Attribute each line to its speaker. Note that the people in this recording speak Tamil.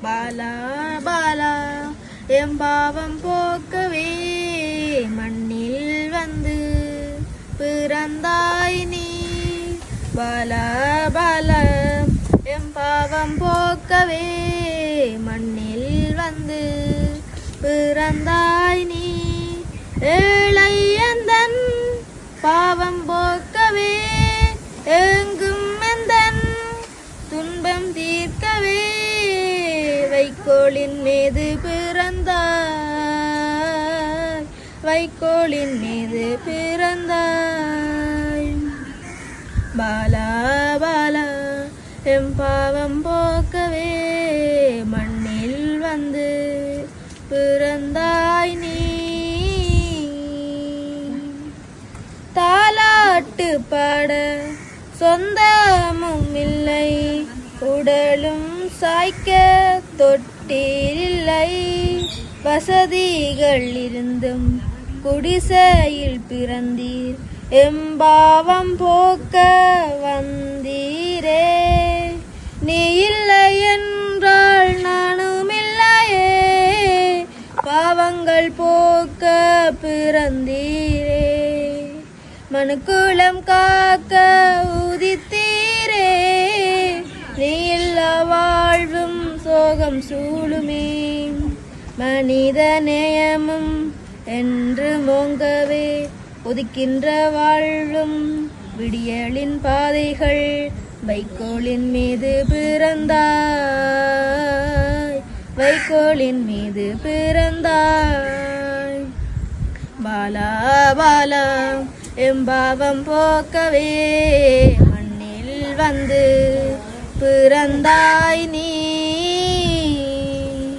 Speaker 1: பாலா பாலா எம்பாவம் போக்கவே மண்ணில் வந்து பிறந்தாய் நீ. பாலா பாலா எம்பாவம் போக்கவே மண்ணில் வந்து பிறந்தாய் நீ. ஏழையந்தன் பாவம் போக்கவே எங்கும் எந்தன் துன்பம் தீர்க்கவே வைக்கோலின் மீது பிறந்தாய், வைக்கோலின் மீது பிறந்தாய். பாலா பாலா எம்பாவம் போக்கவே மண்ணில் வந்து பிறந்தாய் நீ. தாலாட்டு பாட சொந்தமும் இல்லை, உடலும் சாய்க்க தொட்டிலில்லை. வசதிகள் இருந்தும் குடிசையில் பிறந்தீர், எம்பாவம் போக்க வந்தீரே. நீ இல்லை என்றால் நானும் இல்லையே, பாவங்கள் போக்க பிறந்தீரே. மனுக்குலம் காக்க உதித்தீரே, நீ இல்லா வாழ்வும் சோகம் சூழுமே. மனித நேயமும் என்று மோங்கவே ஒதுக்கின்ற வாழ்வும் விடியலின் பாதைகள் வைக்கோலின் மீது பிறந்தாய், வைக்கோலின் மீது பிறந்தாய். பாலா பாலா எம்பாவம் போக்கவே மண்ணில் வந்து பிறந்தாய் நீ.